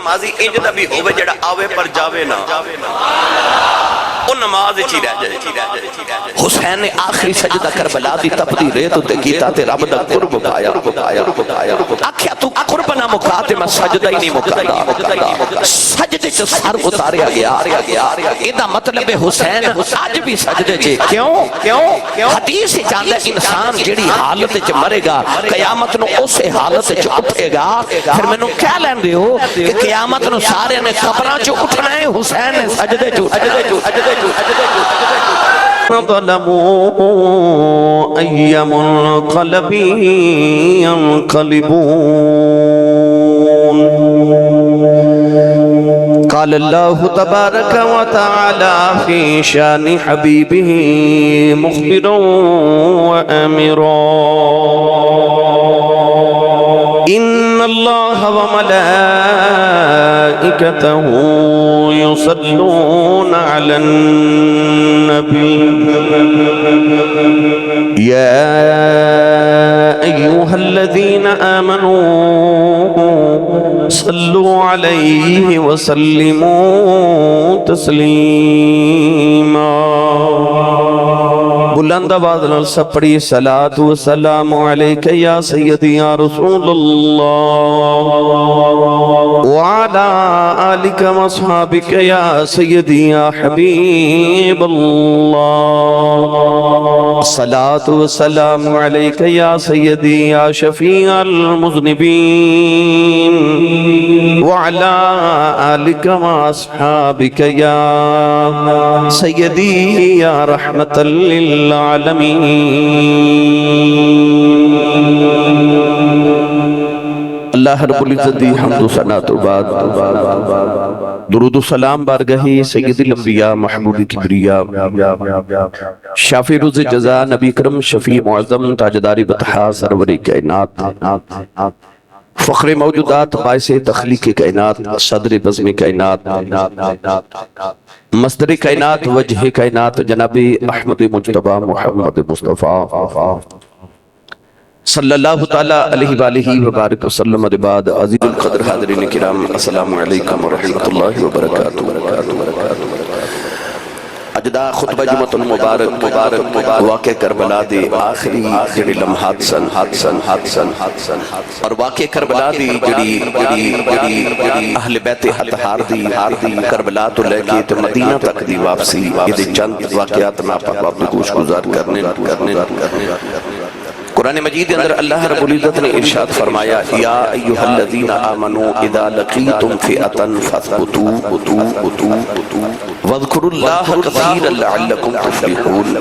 نمازی انج دا بھی ہوئے جڑا آوے پر جاوے نہ وہ نماز چی رہ جائے حسین نے آخری سجدہ کربلا دی تپدی ریت تے کیتا تے رب دا قرب پایا آکھیا تو قرب نہ مکا تے میں سجدہ ہی نہیں مکادا سجدے چ سر اتاریا گیا ایدا مطلب حسین آج بھی سجدے چ کیوں حدیث چاہتا ہے انسان جڑی حالت چ مرے گا قیامت نو اسے حالت چ اٹھے گا پھر میں نو کیا لین دے ہو کہ قیامت نو سارے نے قبراں چ اٹھنا ہے حسین نے سجدے چ ظلموا أي منقلب ينقلبون قال الله تبارك وتعالى في شان حبيبه مخبرا وأمرا إن الله وملائكته يصلون على النبي يا أيها الذين آمنوا صلوا عليه وسلموا تسليما بلند آواز نال سپڑی صلاۃ و سلام علیک یا سیدی یا رسول اللہ وعلی آلک و اصحابک یا سیدی یا حبیب اللہ صلاۃ و سلام علیک یا سیدی یا شفیع المذنبین وعلی آلک و اصحابک یا سیدی یا رحمت للعالمین اللہ رب العزت دی حمد و ثنا تو بعد درود و سلام بارگاہ سید الانبیاء محمود کبریا شافی روز جزا نبی کرم شفیع معظم تاجدار بطحا سرور کائنات فخر موجودات باعث تخلیق کائنات صدر بزم کائنات مصدر کائنات وجہ کائنات جناب احمد مجتبی محمد مصطفیٰ صلی اللہ تعالی علیہ وآلہ وبارک وسلم بعد عزیز القدر حاضرین کرام السلام علیکم ورحمۃ اللہ وبرکاتہ اجدا خطبہ جمعۃ المبارک واقع کربلا دی آخری جڑی لمحات سن اور واقع کربلا دی جڑی اہل بیت اطہار دی کربلا تو لے کے تو مدینہ تک دی واپسی یہ چند واقعات ناپاک وابد گوش گزار کرنے قرآن مجید اندر اللہ رب العزت نے ارشاد فرمایا یا ایہا الذین آمنوا اذا لقیتم فئتا فاثبتوا واذکروا اللہ کثیرا لعلکم تفلحون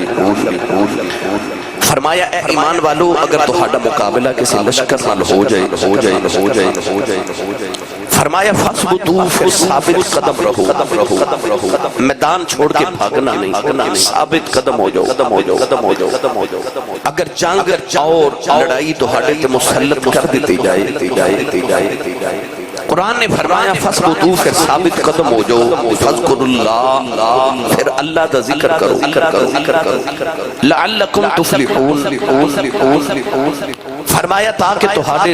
فرمایا اے ایمان والو اگر تہاڈا مقابلہ کسی لشکر نال ہو جائے فرمایا فاثبتوا پھر ثابت قدم رہو میدان چھوڑ کے بھاگنا نہیں ثابت قدم ہو جاؤ اگر جنگ اور لڑائی تو ہاڑے تے مسلط کر دیتی جائے قرآن نے فرمایا فاثبتوا پھر ثابت قدم ہو جاؤ فاذکروا اللہ پھر اللہ دا ذکر کرو لعلکم تفلحون فرمایا تاکہ تہاڈے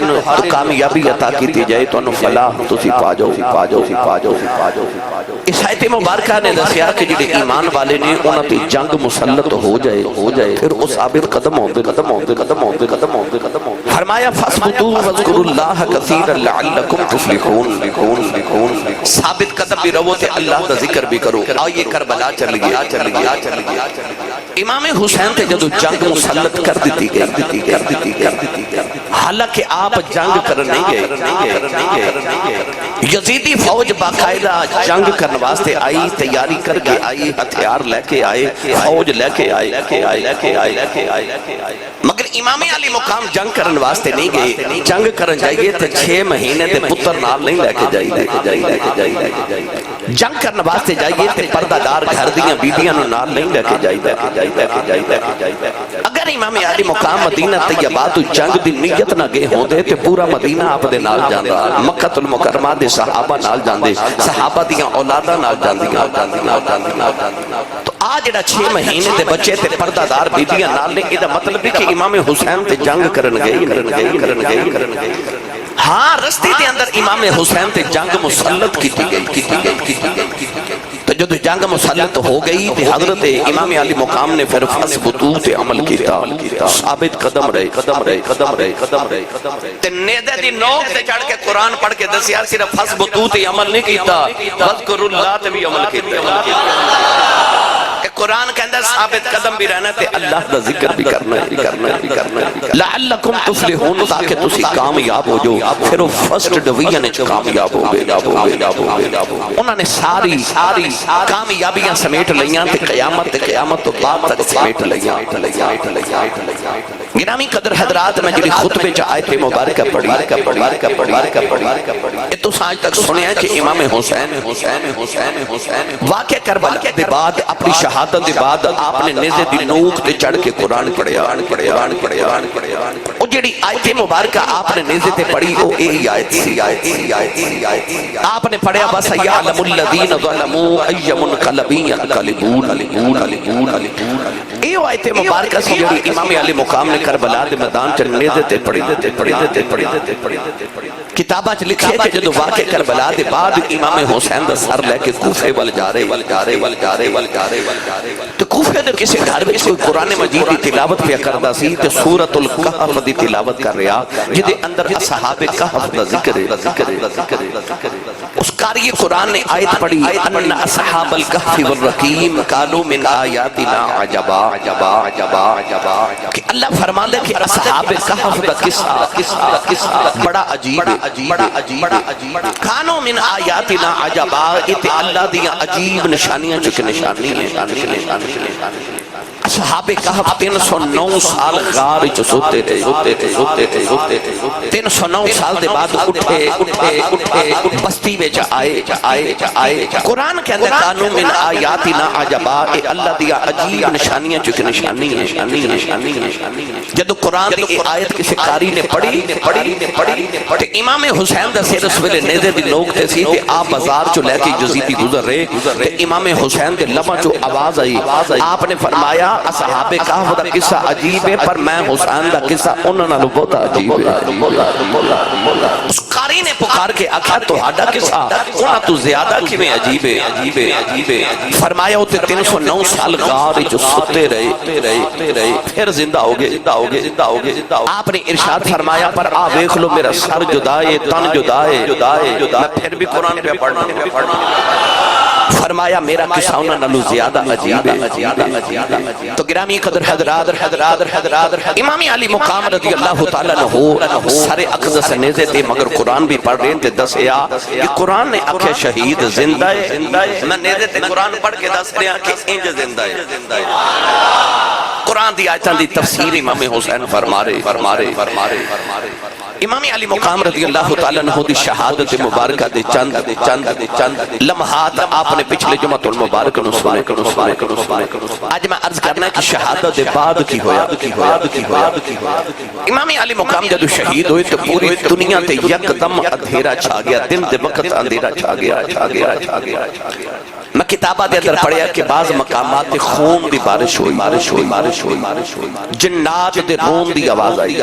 کامیابی عطا کی جائے تو انو فلاح تسی پا جاؤ اس آیت مبارکہ نے دسیا کہ جڑے ایمان والے نے انہاں تے جنگ مسلط ہو جائے پھر وہ ثابت قدم ہوندے فرمایا فاثبتوا واذکروا اللہ کثیرا لعلکم تفلحون ثابت قدم بھی رہو تے اللہ دا ذکر بھی کرو آئیے کربلا چل گیا امام حسین تے جدو جنگ مسلط کر دیتی گئی حالانکہ آپ جنگ کر نہیں گئے یزیدی فوج باقاعدہ جنگ کرنے واسطے آئی تیاری کر کے آئی ہتھیار لے کے آئے فوج لے کے آئے مگر امام علی مقام جنگ کرنے واسطے نہیں گئے جنگ کرن جائیے تو 6 مہینے دے پتر نال نہیں لے کے جائیے جنگ کرنے واسطے جائیے تو پردہ دار گھر دیاں بیبیاں نال نہیں لے کے جائیے اگر امام علی مقام مدینہ طیبہ تو جنگ دی نیت نہ گئے ہوں دے تو پورا مدینہ آپ دے نال جاندے مکہ المکرمہ دے صحابہ نال جاندے صحابہ دیاں اولادہ نال جاندے تو آج جڑا 6 مہینے دے بچے تے پردہ دار بیبیاں نال نے یہ مطلب ہے کہ امام حسین تے جنگ کرن گئے ہاں رستے دے اندر امام حسین تے جنگ مسلط کی گئی تو جب جنگ مسلط ہو گئی تو حضرت امام علی مقام نے پھر فثبتو تے عمل کیتا ثابت قدم رہے تے نیدے دی نوک تے چڑھ کے قرآن پڑھ کے دسیا صرف فثبتو تے عمل نہیں کیتا وذکر اللہ تے بھی عمل کیتا کہ قرآن کے اندر ثابت قدم بھی رہنا تے اللہ دا ذکر بھی کرنا لعلکم تفلحون تاکہ تسی کامیاب ہو جو پھر وہ فرسٹ ڈویژن وچ کامیاب ہو گئے انہوں نے ساری کامیابیاں سمیٹ لیاں تے قیامت تو بعد تک سمیٹ لیاں گرامی قدر حضرات میں جڑی خطبے چ آیت مبارکہ پڑھی یہ تو آج تک سنیا کہ امام حسین واقع کربلا دے بعد اپنی شہادت دے بعد آپ نے نیزے دی نوک تے چڑھ کے قرآن پڑھیا وہ جڑی آیت مبارکہ آپ نے نیزے تے پڑھی وہ یہی آیت سی آپ نے پڑھیا بس یعلم الذین ظلموا ای منقلب ینقلبون یہ آیت مبارکہ سی جڑی امام علی مقام نے کربلا دے میدان چ نیزے تے پڑھی کتاباں چ لکھے کہ جدو واقع کربلا دے بعد امام حسین دا سر لے کے کوفے ول جا رہے تو کوفے دے کسی گھر وچ کوئی قرآن مجید دی تلاوت پہ کردا سی تے سورۃ الکہف دی تلاوت کر رہا جدے اندر اصحاب کہف دا ذکر ہے اس قاری قرآن نے آیت پڑھی ان اصحاب الکہف والرقیم قالوا من آیاتنا عجبا کہ اللہ فرماندا کہ اصحاب کہف دا قصہ بڑا عجیب کانو من آیاتنا عجبا تے اللہ دیاں عجیب نشانیاں چکے نشانی ہیں اصحاب کہف 309 سال غار وچ سوتے رہے 309 سال دے بعد اٹھے بستی وچ آئے قرآن کے اندر کانو من آیاتنا عجبا اے اللہ دیا عجیب نشانیاں چکے نشانی ہیں جدو قرآن دی آیت کسی قاری نے پڑھی تے امام حسین دا سر اس ویلے نیزے دی نوک تے سی تے آپ بازار چو لے کے جزیتی گزر رہے تے امام حسین دے لبا چو آواز آئی آپ نے فرمایا اصحاب کہف دا قصہ عجیب ہے پر میں حسین دا قصہ انہوں نے بہت عجیب ہے اس قاری نے پکار کے آکھا تو ہاڈا قصہ انہوں تو زیادہ کیویں عجیب ہے فرمایا ہوتے 309 سال غار جو ستے رہے پھر زندہ ہو گئے آپ نے ارشاد فرمایا پر آ دیکھ لو میرا سر جدائے تن جدائے میں پھر بھی قرآن پہ پڑھنا فرمایا میرا قصہ انہوں نے زیادہ عجیب ہے تو گرامی قدر حضرات امام علی مقام رضی اللہ تعالیٰ عنہ سارے اقدس نیزے تھے مگر قرآن بھی پڑھ رہے تھے دسیا کہ قرآن نے آکھے شہید زندہ ہے میں نیزے تھے قرآن پڑھ کے دس رہا کہ انج زندہ ہے قرآن دی آیتاں دی تفسیر امام حسین فرما رہے امام علی مقام رضی اللہ تعالیٰ عنہ دی شہادت مبارکہ دے چند لمحات آپ نے پچھلے جمعہ المبارک نو سنے آج میں عرض کرنا ہے کہ شہادت دے بعد کی ہویا امام علی مقام جدو شہید ہوئے تو پوری دنیا تے یک دم اندھیرا چھا گیا دن دے وقت اندھیرا چھا گیا میں کتابہ دے اندر پڑھیا کہ بعض مقامات خون دی بارش ہوئی جنات دے روم دی آواز آئی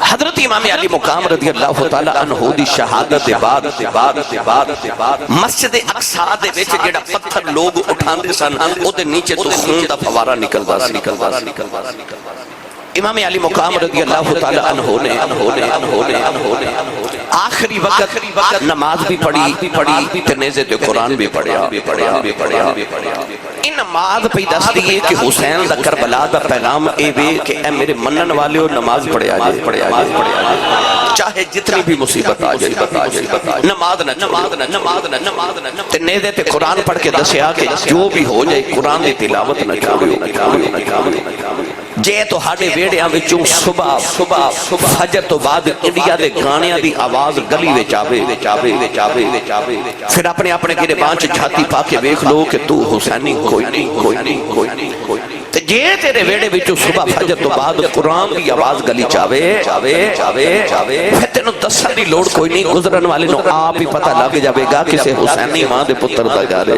حضرت امام علی مقام رضی اللہ تعالیٰ عنہ دی شہادت دے بعد مسجد اقصی دے وچ جڑا پتھر لوگ اٹھاندے سن او دے نیچے تو خون دا فوارہ نکلدا سی امام علی مقام رضی اللہ تعالیٰ عنہ نے آخری وقت نماز بھی پڑھی تنیزے تے قرآن بھی پڑھیا ان نماز پہ دس دیئے کہ حسین دا کربلا دا پیغام اے وے کہ اے میرے منن والے ہو نماز پڑھیا جائے چاہے جتنی بھی مصیبت آ جائے نماز نہ تنیزے تے قرآن پڑھ کے دسیا کہ جو بھی ہو جائے قرآن دی تلاوت نہ چھوڑو جے تو ہاڑے ویڑیاں وچوں صبح فجر تو بعد انڈیا دے گانیاں دی آواز گلی وچ آوے پھر اپنے گرے بانچ جھاتی پا کے ویکھ لو کہ تو حسینی کوئی نہیں تے جے تیرے ویڑے وچوں صبح فجر تو بعد قرآن دی آواز گلی چاوے پھر تینوں دسن دی لوڑ کوئی نہیں، گزرن والے نو آپ ہی پتہ لگ جاوے گا کسے حسینی ماں دے پتر دا گارے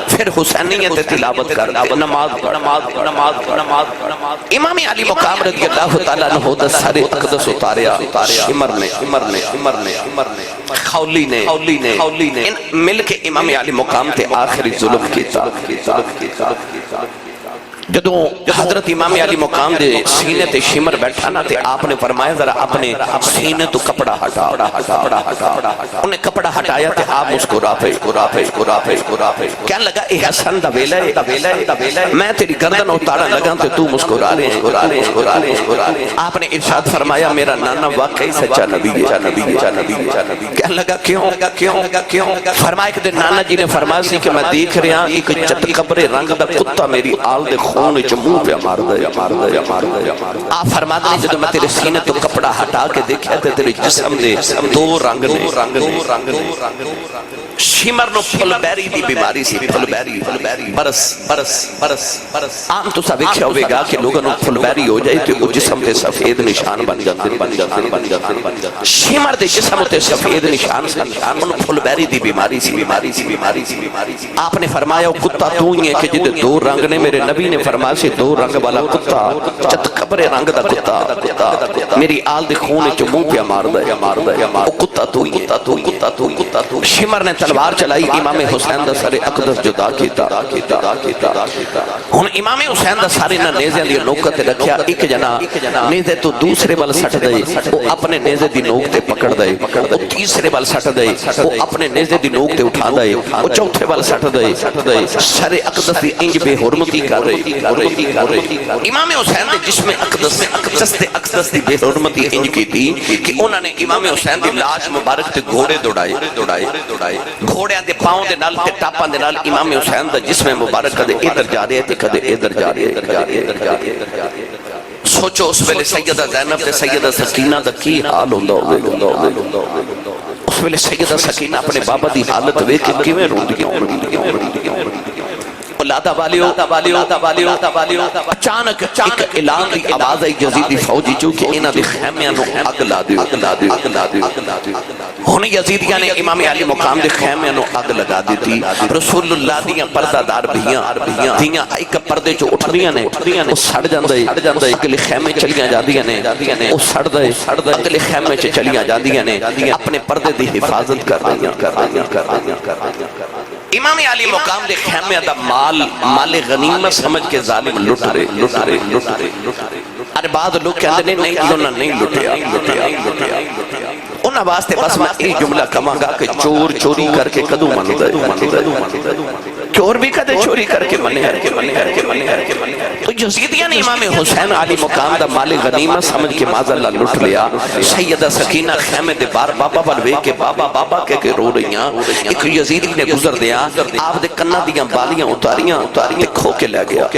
پھر حسینیت تلاوت کر نماز امام علی مقام رضی اللہ تعالیٰ عنہ دا سر اقدس اتاریا شمر نے خولی نے مل کے امام علی مقام تے آخری ظلم کیتا جدوں حضرت امام علی مقام دے سینے تے شمر بیٹھا نا تے آپ نے فرمایا ذرا اپنے سینے تو کپڑا ہٹا انہیں کپڑا ہٹایا تے آپ مسکرا پے کہنے لگا اے حسن دا ویلا ہے میں تیری گردن اتارا لگا تے تو مسکرا رہے آپ نے ارشاد فرمایا میرا نانا واقعی سچا نبی ہے کہنے لگا کیوں فرمایا کہ نانا جی نے فرمایا سی کہ میں دیکھ رہا ایک چت قبر رنگ دا کتا میری آل دے خون چمو پہ مار دے آپ فرماتے ہیں جدو میں تیرے سینے تو کپڑا ہٹا کے دیکھا تھے تیرے جسم دے دو رنگ نے شمر نو پھل بیری دی بیماری سی پھل بیری برس عام تو سا ویکھیا ہوئے گا کہ لوگوں پھل بیری ہو جائے تو وہ جسم دے سفید نشان بن جاتے شمر دے جسم تے سفید نشان انہوں پھل بیری دی بیماری سی آپ نے فرمایا وہ کتا تو ہی ہے کہ جدے دو رنگ نے میرے نبی نے فرمایا سے دو رنگ والا کتا چت قبر رنگ دا کتا میری آل دے خون چمو پہ مار دے وہ کتا تو ہی ہے شمر نے تلوار چلائی امام حسین دا سارے اقدس جدا کیتا ہن امام حسین دا سارے نہ نیزے دی نوکت رکھیا ایک جنا نیزے تو دوسرے وال سٹ دے وہ اپنے نیزے دی نوک تے پکڑ دے وہ تیسرے وال سٹ دے وہ اپنے نیزے دی نوک تے اٹھا دے وہ چوتھے وال سٹ دے سارے اقدس دی انج بے حرمتی کر رہے امام حسین دے جسم اقدس دی بے حرمتی انج کی تھی کہ انہوں نے امام حسین دی لاش مبارک تے گھوڑے دوڑائے گھوڑے دے پاؤں دے نال تے ٹاپاں دے نال امام حسین دا جسم مبارک کدے ادھر جا رہے تے کدے ادھر جا رہے سوچو اس ویلے سیدہ زینب تے سیدہ سکینہ دا کی حال ہوندا ہوئے اس ویلے سیدہ سکینہ اپنے بابا دی حالت ویکھ کے کیویں روندیاں لادہ والیو اچانک ایک اعلان دی آواز آئی یزیدی فوجی چونکہ انہاں دے خیمیاں نو اگ لا دیو ہن یزیدیاں نے امام علی مقام دے خیمیاں نو اگ لگا دیتی رسول اللہ دیاں پردہ دار بھیاں ایک پردے جو اٹھدیاں نے وہ سڑ جاندے اگلے خیمے چلیاں جاندیاں نے وہ سڑ دے اگلے خیمے چلیاں جاندیاں نے اپنے پردے دی حفاظت کر رہی امام علی مقام دے خیمے دا مال غنیمت سمجھ کے ظالم لٹ رہے ارے بعد لوگ کہتے نہیں انہوں نے نہیں لٹیا انہاں واسطے بس میں ایک جملہ کہاں گا کہ چور چوری کر کے کدو من دے چور بھی کدے چوری کر کے منے تو یزیدیاں نے امام حسین علی مقام دا مال غنیمت سمجھ کے معاذ اللہ لٹ لیا سیدہ سکینہ خیمے دے بار بابا بلوے کے بابا کے رو رہیاں ایک یزیدی نے گزر دیا آپ دے کنہ دیاں بالیاں اتاریاں تے کھو کے لے گیا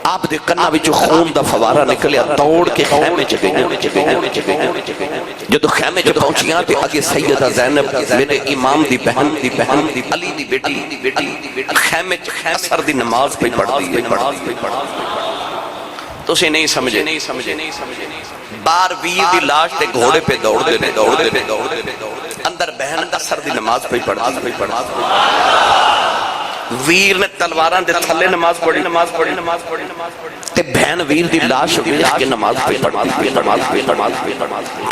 آپ دے کنہ وچ خون دا فوارہ نکلیا دوڑ کے خیمے چ گئیاں جدو خیمے چ پہنچیاں تے اگے سیدہ زینب میرے امام دی بہن علی دی بیٹی خیمے چ اثر دی نماز پہ پڑھتی ہے تو اسے نہیں سمجھے بار ویر دی لاش تے گھوڑے پہ دوڑ دے اندر بہن اثر دی نماز پہ پڑھتی ویر نے تلواراں دے تھلے نماز پڑھی تے بہن ویر دی لاش ویکھ کے نماز پہ پڑھتی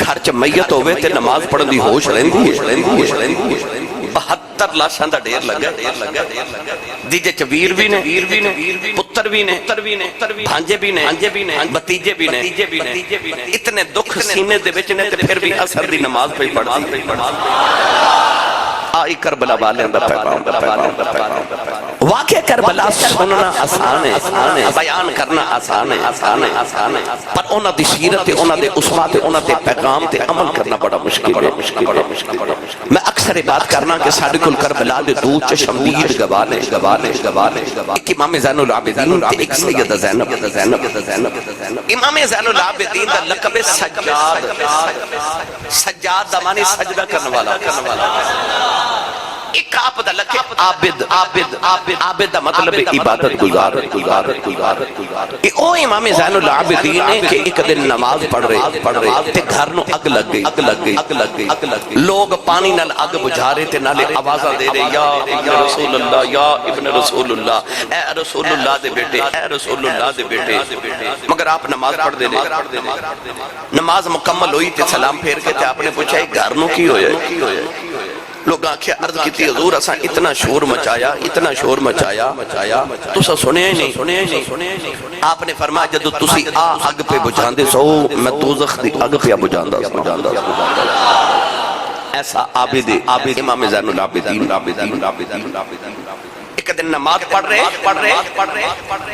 گھر چ میت ہوئے تے نماز پڑھن دی ہوش رہندی ہے 72 لاشاں دا ڈھیر لگا دیجے چ ویر بھی نے پتر بھی نے بھانجے بھی نے بتیجے بھی نے اتنے دکھ سینے دے وچ نے تے پھر بھی اثر دی نماز پہ پڑھتی آئی کربلا والے اندر پیغام واقع کربلا سننا آسان ہے بیان کرنا آسان ہے پر انہاں دی سیرت انہاں دے اسوات انہاں دے پیغام تے عمل کرنا بڑا مشکل ہے میں اکثر بات کرنا کہ ساڈے کول کربلا دے دو چشمدید گوانے ایک امام زین العابدین تے ایک سیدہ زینب امام زین العابدین دا لقب سجاد دا معنی سجدہ کرنے والا ایک آپ دا لکھے عابد عابد عابد عابد دا مطلب ہے عبادت گزار گزار گزار او امام زین العابدین نے کہ ایک دن نماز پڑھ رہے تے گھر نو اگ لگ گئی اگ لگ گئی اگ لگ گئی لوگ پانی نال اگ بجھا رہے تے نالے آوازاں دے رہے یا ابن رسول اللہ یا ابن رسول اللہ، اے رسول اللہ دے بیٹے، اے رسول اللہ دے بیٹے، مگر آپ نماز پڑھ دے رہے۔ نماز مکمل ہوئی تے سلام پھیر کے تے آپ نے پوچھا ہے گھر نو کی ہویا ہے؟ لوگ آنکھیں عرض کی تھی حضور اساں اتنا شور مچایا اتنا شور مچایا تسا سنیا ہی نہیں۔ آپ نے فرمایا جدو تسی اگ پہ بجھاندے سو میں دوزخ دی اگ پہ بجھاندا ایسا عابد امام زین العابدین ایک دن نماز پڑھ رہے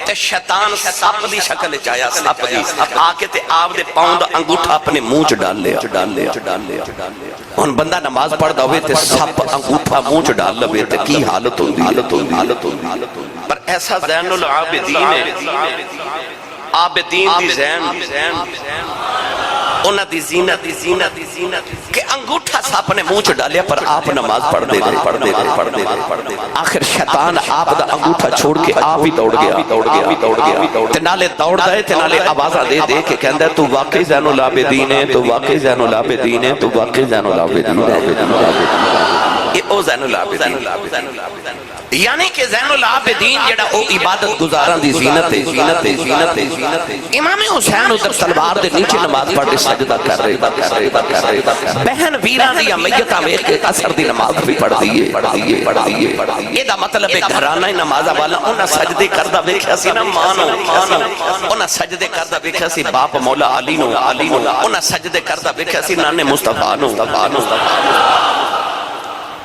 تے شیطان سپ دی شکل چایا سپ دی آکے تے آپ دے پاؤں دا انگوٹھا اپنے منہ چ ڈال لیا۔ ہن بندہ نماز پڑھدا ہوئے تے سپ انگوٹھا منہ چ ڈال لوے تے کی حالت ہوندی پر ایسا زین العابدین ہے عابدین دی زین انہاں دی زینت کہ انگوٹھا سپ نے منہ چ ڈالیا پر آپ نماز پڑھ دے رہے۔ آخر شیطان آپ دا انگوٹھا چھوڑ کے آپ ہی دوڑ گیا تے نالے دوڑ دے تے نالے آوازاں دے کے کہندا ہے تو واقعی زین العابدین ہے، تو واقعی زین العابدین ہے، تو واقعی زین العابدین ہے۔ یہ او زین العابدین یعنی کہ زین العابدین جڑا او عبادت گزاران دی زینت ہے۔ امام حسین ادھر تلوار دے نیچے نماز پڑھ کے سجدہ کر رہے، بہن ویران دی امیتاں ویکھ کے اثر دی نماز بھی پڑھ دیئے۔ یہ دا مطلب ہے گھرانہ نمازہ والا انہاں سجدے کردہ ویکھیا سی نا مانو، انہاں سجدے کردہ ویکھیا سی باپ مولا علی نو، انہاں سجدے کردہ ویکھیا سی نانے مصطفیٰ نو۔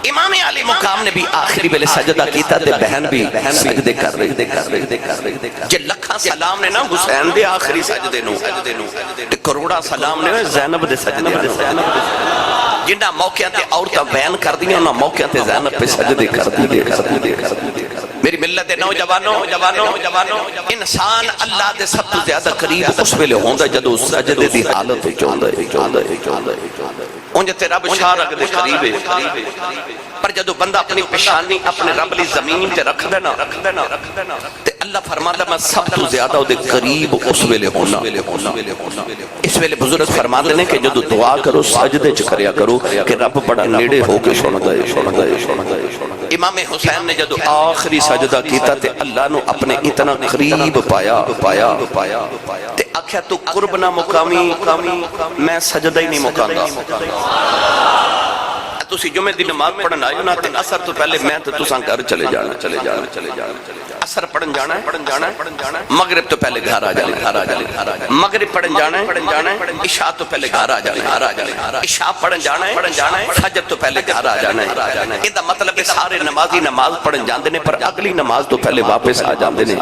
امام علی مقام نے بھی آخری بلے سجدہ کیتا تے بہن بھی سجدے کر رہے جے لکھاں سلام نے نا حسین دے آخری سجدے نو تے کروڑا سلام نے زینب دے سجدے جنہاں موقعہ تے عورتاں بیان کر دیا انہاں موقعہ تے زینب پہ سجدے کر دیے۔ میری ملت نوجوانوں انسان اللہ دے سب تو زیادہ قریب اس ویلے ہوندہ جدو سجدے دی حالت چوندہ انجھے تے رب شاہ رکھ دے قریب ہے پر جدو بندہ اپنی پیشانی اپنے رب لی زمین تے رکھ دینا تے اللہ فرماتا میں سب تو زیادہ دے قریب اس ویلے ہونا۔ اس ویلے بزرگ فرماتے ہیں کہ جدو دعا کرو سجدے چکریا کرو کہ رب بڑا نیڑے ہو کے سن دے۔ امام حسین نے جدو آخری سجدہ کیتا تے اللہ نو اپنے اتنا قریب پایا تے آکھیا تو قرب نہ مقامی میں سجدہ ہی نہیں مقامدہ۔ تسی جمعہ دی نماز پڑھن آئے نا تے اثر تو پہلے میں تو تساں گھر چلے جانا اثر پڑھن جانا ہے مغرب تو پہلے گھر آ جانا مغرب پڑھن جانا ہے عشاء تو پہلے گھر آ جانا ہے عشاء پڑھن جانا ہے فجر تو پہلے گھر آ جانا ہے۔ یہ دا مطلب ہے سارے نمازی نماز پڑھن جاندے نے پر اگلی نماز تو پہلے واپس آ جاندے نے۔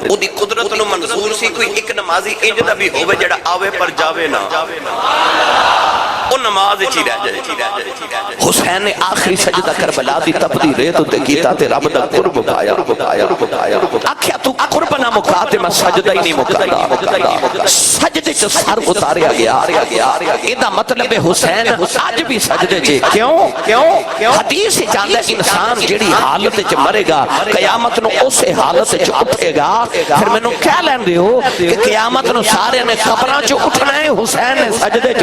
او دی قدرت نو منظور سی کوئی ایک نمازی انج دا بھی ہوئے جڑا آوے پر جاوے نا وہ نماز چی رہ جائے۔ حسین نے آخری سجدہ کربلا دی تپدی ریت تے کیتا تے رب دا قرب پایا۔ آکھیا تو قرب نہ مکا تے میں سجدہ ہی نہیں مکا، سجدے چ سر اتاریا گیا۔ ایدہ مطلب حسین آج بھی سجدے چے کیوں؟ حدیث چاندہ انسان جڑی حالت چ مرے گا قیامت نو اسے حالت چ اٹھے گا۔ پھر میں نو کیا لین دے ہو کہ قیامت نو سارے نے قبران چ اٹھنا ہے، حسین نے سجدے چ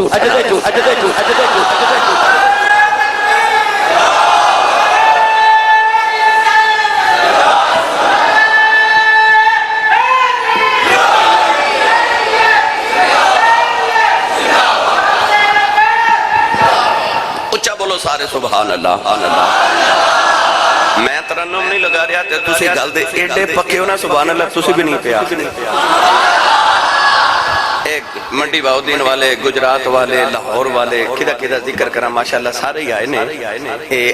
اچھا بولو سارے سبحان اللہ۔ میں ترنم نہیں لگا رہا تے تسی گل دے ایڈے پکے ہو نا سبحان اللہ تسی بھی نہیں پیا۔ ایک منڈی باؤدین والے گجرات والے لاہور والے کدھا ذکر کرا ماشاءاللہ سارے ہی آئے نے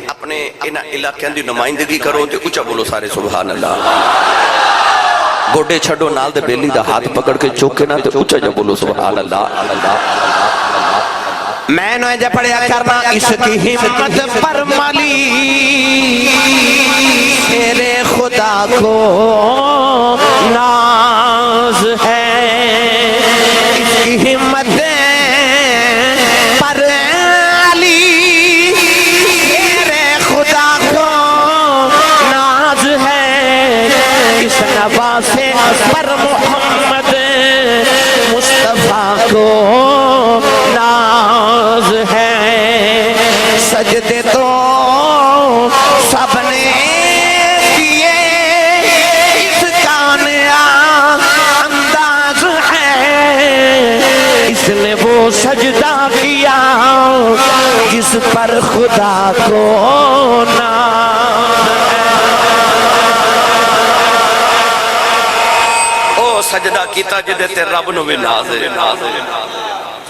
اپنے انہاں علاقیاں دی نمائندگی کرو تے اچھا بولو سارے سبحان اللہ۔ گوڑے چھڑو نال دے بیلی دا ہاتھ پکڑ کے چوکے نا تے اچھا جا بولو سبحان اللہ۔ میں نوے جا پڑھیا کرنا اس کی ہمت پر ملی تیرے خدا کو ناز ہے، اس کی ہمت پر علی تیرے خدا کو سجدہ کیا جس پر خدا کو نام ہے۔ او سجدہ کیتا جدے تے رب نو بھی ناز ہے۔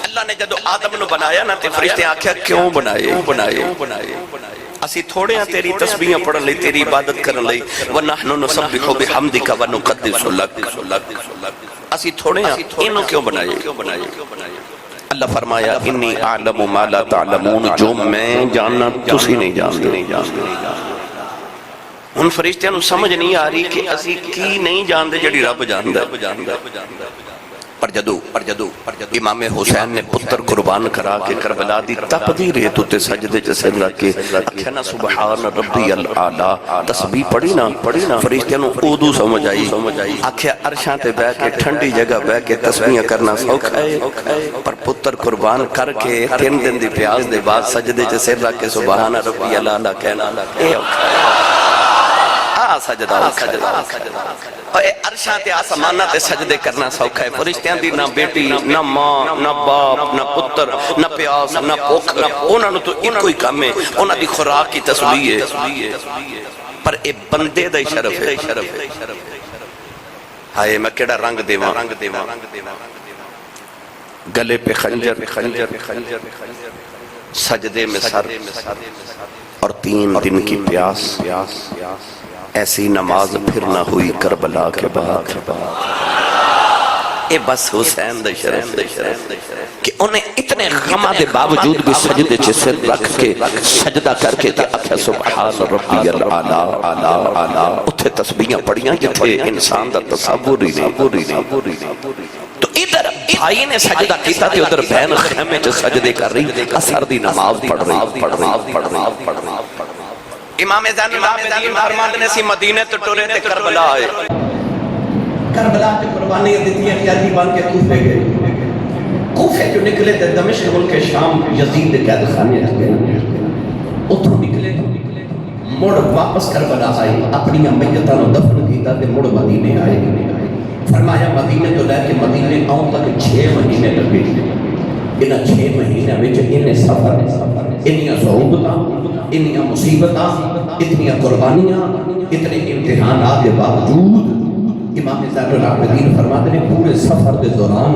اللہ نے جدو آدم نو بنایا نا تے فرشتے آکھیا کیوں بنائے اسی تھوڑے ہیں تیری تسبیحاں پڑھن لئی، تیری عبادت کرن لئی، وَنَحْنُ نُسَبِّحُ بِحَمْدِكَ وَنُقَدِّسُ لَكَ، اسی تھوڑے ہیں انہوں کیوں بنائے؟ اللہ فرمایا انی اعلم ما لا تعلمون، جو میں جاننا تسی نہیں جانتے۔ ان فرشتیاں نو سمجھ نہیں آ رہی کہ اسی کی نہیں جانتے جڑی رب جاندا ہے۔ پر جدو امام حسین نے پتر قربان کرا کے کربلا دی تپدی ریت تے سجدے چ سر رکھ کے آکھیا نا سبحان ربی الاعلی، تسبیح پڑھی نا فرشتیاں نو اودو سمجھ آئی، آکھیا عرشاں تے بیٹھ کے ٹھنڈی جگہ بیٹھ کے تسبیحاں کرنا سوکھا ہے، پر پتر قربان کر کے 3 دن دی پیاس دے بعد سجدے چ سر رکھ کے سبحان ربی الاعلی کہنا اے اوکھا ہے۔ سجدہ عرشاں تے آسمانہ تے سجدے کرنا سوکھا ہے۔ فرشتیاں دی نہ بیٹی، نہ ماں، نہ باپ، نہ پتر، نہ پیاس، نہ بھوک، انہاں نوں تو ایکو ہی کام ہے، انہاں دی خوراک کی تسبیح ہے، پر اے بندے دا شرف ہے۔ ہائے میں کیڑا رنگ دیواں، گلے پہ خنجر، سجدے میں سر اور 3 دن کی پیاس، ایسی نماز پھر نہ ہوئی کربلا کے بعد۔ اے بس حسین دے شرف کہ انہیں اتنے غمہ دے باوجود بھی سجدے چھ سر رکھ کے سجدہ کر کے تے اکھا سبحان ربی الاعلی، اتھے تسبیحاں پڑھیاں جتھے انسان دا تصور ہی نہیں۔ تو ادھر بھائی نے سجدہ کیتا تے ادھر بہن خیمے چھ سجدے کر رہی، اثر دی نماز پڑھ رہی۔ امام زین العابدین فرماتے نے سی مدینے تو ٹورے تے کربلا آئے، کربلا تے قربانی دیتی ہے قیادی بن کے کوفے گئے، کوفے جو نکلے تے دمشق ملک شام یزید قید خانے گئے، اتھوں نکلے مڑ واپس کربلا آئے، اپنی میتاں نو دفن کیتا تے مڑ مدینے آئے۔ فرمایا مدینے تو لے کے مدینے آؤں تک 6 مہینے لگے، انہاں 6 مہینے وچ انہیں سفر، انہاں صعوبتاں، انہاں مصیبتاں، اتنی قربانیاں، اتنے امتحانات کے باوجود امام زین العابدین فرماتے ہیں پورے سفر کے دوران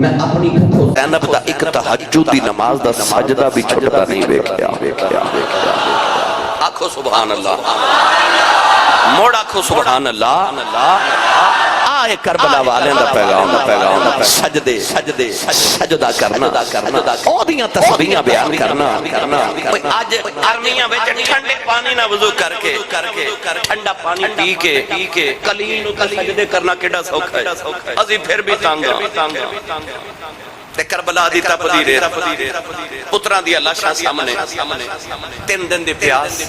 میں اپنی کھو زینب دا ایک تہجد دی نماز دا سجدہ بھی چھوٹا نہیں ویکھیا۔ آکھو سبحان اللہ، موڑ آکھو سبحان اللہ۔ آئے کربلا والے دا پیغام، سجدہ کرنا، اودیاں تسبیحاں بیان کرنا۔ آج ارمیاں وچ ٹھنڈے پانی نہ وضو کر کے ٹھنڈا پانی پی کے کلیم نو سجدے کرنا کیڑا سوکھا ہے، اسی پھر بھی تانگ تے کربلا دی تپدی ریت، پتراں دی لاشاں سامنے، 3 دن دی پیاس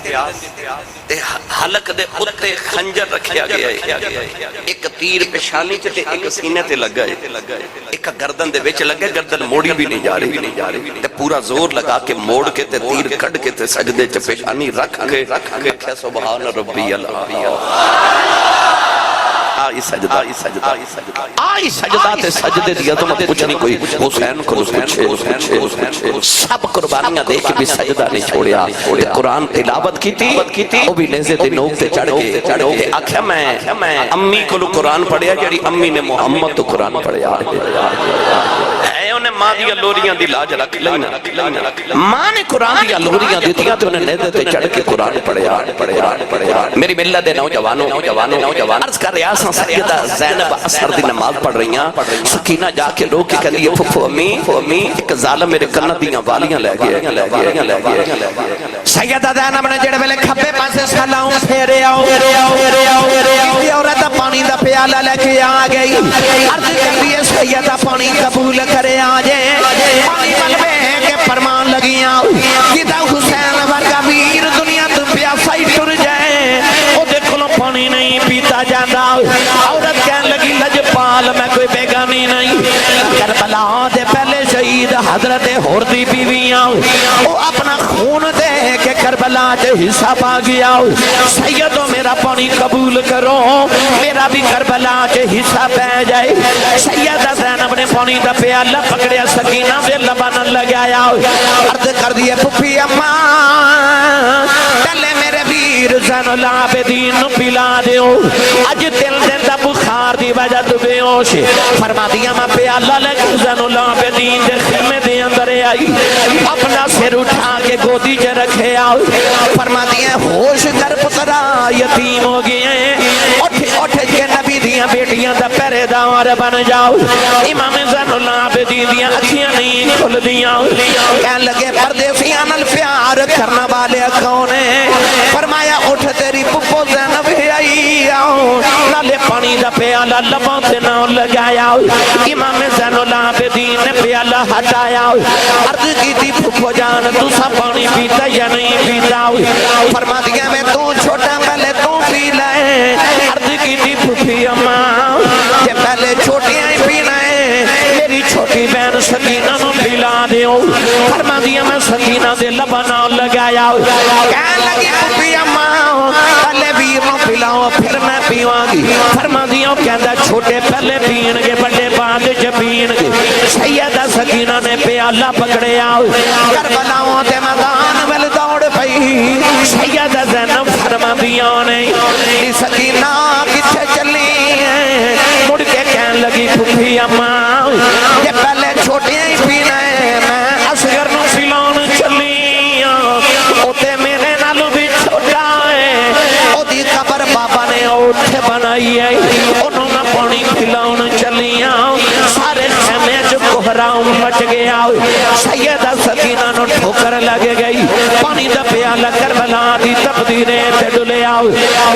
تے حلق دے اُتے خنجر رکھیا گیا ہے، ایک تیر پیشانی تے ایک سینے تے لگا ہے، ایک گردن دے وچ لگے، گردن موڑی بھی نہیں جا رہی تے پورا زور لگا کے موڑ کے تے تیر کڈ کے تے سجدے چ پیشانی رکھ کے کہ سبحان ربی الاعلی۔ آئی سجدہ تے سجدے دیا تو مت کچھ نہیں، کوئی حسین کو پوچھے، سب قربانیاں دے کے بھی سجدہ نہیں چھوڑیا، قرآن تلاوت کی تھی، وہ بھی نیزے دے نوک تے چڑھ کے آکھیا میں امی کو قرآن پڑھیا، جڑی امی نے محمد تو قرآن پڑھیا ہے، انہیں ماں دیا لوریاں دی لاج رکھ لینا، ماں نے قرآن دیا لوریاں دیتیاں تو انہیں نیزے تے چڑھ کے قرآن پڑھیا۔ میری ملت دے نوجوانوں عرض کر رہا سیدہ زینب اثر دی نماز پڑھ رہی ہیں، سکینہ جا کے لوگ کے کہہ پھو امی ایک ظالم میرے کنہ دیاں والیاں لے گئے۔ سیدہ زینب نے جڑے ویلے کھبے پاسے سلاؤں پھیرے آؤ، یہ عورت پانی دا پیالہ لے کے آ گئی، عرض کر دیئے سیدہ پانی قبول کرے آجے، پانی ملبے کے فرمان لگیاں، جیدہ حسین ورگا ویر دنیا تو پیاسا ہی ٹر جائے، او دیکھو پانی نہیں پیتا جاندہ، عورت کہنے لگی لجپال میں کوئی بیگانی نہیں، کربلا دے پہلے شہید حضرت ہوردی بیویاں، او اپنا خون دے کہ کربلا جے حصہ پا گیا، سیدو میرا پانی قبول کرو، میرا بھی کربلا جے حصہ پہ جائے۔ سیدہ زینب نے پانی دا پیالہ پکڑیا، سکینہ دے لگایا عرض کر دیے پھپھی اماں پہلے میرے ویر زین العابدین نو پلا دیو اج دل دے دا بخار دی وجہ تو بے ہوش فرما دیا میں پیالہ لے کے زین العابدین دے خیمے دے اندر آئی اپنا سر اٹھا کے گودی جے رکھے آؤ فرما دیا ہوش کر پترا یتیم ہو گئے ہیں اٹھ کے نبی دیا بیٹیاں دا پہرے دار بن جاؤ امام زین العابدین دیا اکھیاں نہیں کھل دیا کہنے لگے پردیسیاں نال پیار کرنا والے کون ہیں فرمایا اٹھ تیری پپو زینب آئی آؤ نالے پانی دا پیالہ لبوں تے نہ لگایا امام زین العابدین نے پیالہ ہٹایا عرض کی تھی پپو جان تو سا پانی پیتا یا نہیں پیتا فرما دیا میں تو چھوٹا پہلے تو پی لائے عرض کی تھی پپھی اماں کہ پہلے چھوٹیاں ہی پینا ہے میری چھوٹی بہن سکینہ نو پلا دیو فرما دیا میں سکینہ دے لبنا لگایا کہنے لگی پپھی اماں پہلے ویر نو پلاؤ پھر میں پیواں گی فرما دیا کہندا چھوٹے پہلے پین گے بڑے بعد چ پین گے سیدہ سکینہ نے پیالہ پکڑیا کربلاؤں تے میدان ول دوڑ پئی سیدہ زینب فرما دیا نے سکینہ کتھے چلی ہے مڑ کے کہنے لگی پھپھی اماں یہ پہلے چھوٹیاں ہی پینا ہے میں اصغر نو پلاؤں چلی اوتے میرے نالوں بھی چھوٹا ہے او دی قبر بابا نے اٹھ بنائی ہے انہوں نے پانی پلاؤں چلی سارے خیمے جو کوہراؤں مچ گیا سیدہ سکینہ نو ٹھوکر لگ گئی پانی دا پیالہ کربلا دی تقدیریں تے ڈلے آؤ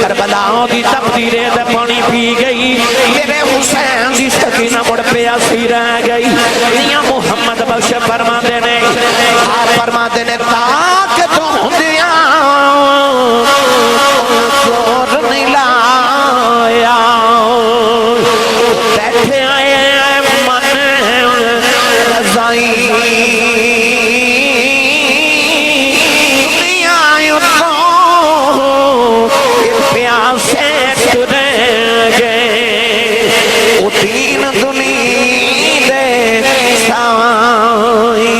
کربلا دی تقدیریں تے پانی پی گئی میرے حسین دی سکینہ مڑ پیاسی رہ گئی میاں محمد بخش فرما دینے فرما دینے تاک تو دیا زور نہیں لایا بیٹھے آئے من رضائی دنیا تو پیاسے ترے گئے وہ تین دنی دے سائی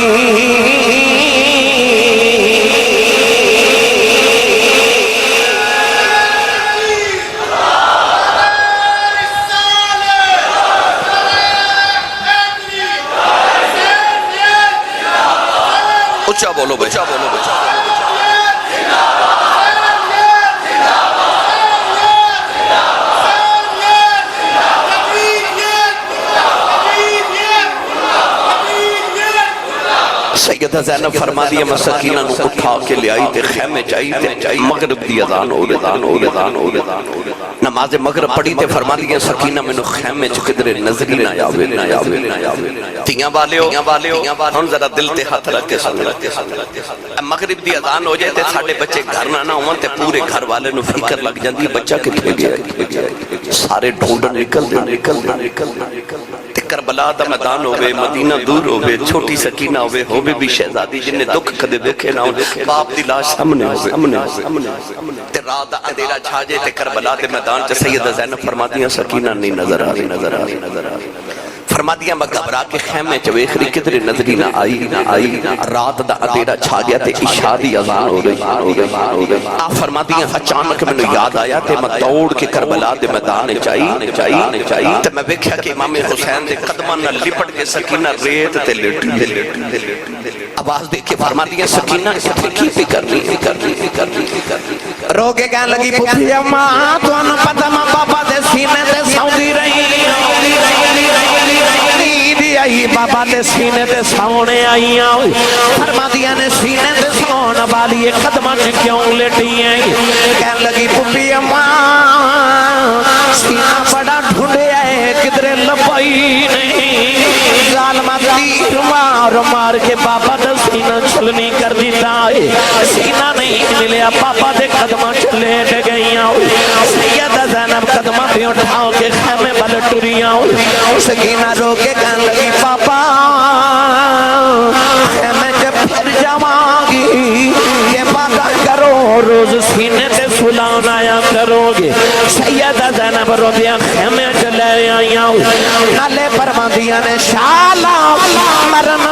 اچھا بولو بچا بولو بچا سیدہ زینب فرما دیا میں سکینہ نو اٹھا کے لے آئی تے خیمے چاہی مغرب دی اذان ہو رہے نماز مغرب پڑھی تے فرما دیا سکینہ میں نو خیمے چو قدر نظری نہ یاوے تیاں بالے ہو ہم ذرا دل تے ہاتھ رکھ کے سن مغرب دی اذان ہو جائے تے ساڑھے بچے گھر نہ ہوں تے پورے گھر والے نو فکر لگ جاندی بچہ کتنے گیا سارے ڈھونڈن نکل تے کربلا دا میدان ہوئے مدینہ دور ہوئے چھوٹی سکینہ ہوئے بھی شہزادی جن نے دکھ کدے دیکھے نہ ہوئے باپ دی لاش سامنے ہوئے تے رات اندھیرا چھا جائے تے کربلا دے میدان چ سیدہ زینب فرما دیا سکینہ نہیں نظر آ رہی فرما دیا میں گھبرا کے خیمے چ ویکھ رہی کدھر نظری نہ آئی رات دا اندھیرا چھا گیا تے عشاء دی اذان ہو رہی آپ فرما دیا اچانک میں یاد آیا تے میں دوڑ کے کربلا دے میدان چائی تے میں ویکھیا کہ امام حسین دے قدماں نال لپٹ کے سکینہ ریت تے لیٹی آواز دے کے فرما دیا سکینہ کی فکر رو کے کہنے لگی پھپھی اماں تو انہوں پتہ ماں بابا دے سینے تے سوندی رہی آئی بابا دے سینے تے سونے آئی فرما دیا نے سینے تے سونا والی قدمہ سے کیوں لیٹی ہیں کہنے لگی پھپھی اماں سینہ بڑا ڈھونڈے آئے کدھر لبائی نہیں ظالمہ تیر مار کے بابا دے سینہ چلنی کر دیتا ہے سینہ نہیں ملیا بابا دے قدمہ چلے گئی سیدہ زینب قدمہ بھی اٹھاؤ کے خیمے بل ٹریاں سکینہ رو کے کہنے لگی پاپا میں جب پھر جاواں گی یہ وعدہ کرو روز سینے تے سلان آیا کرو گے سیدہ زینب رو دیا خیمے چلے آئیاں نالے پرماندیاں نے شالا مرن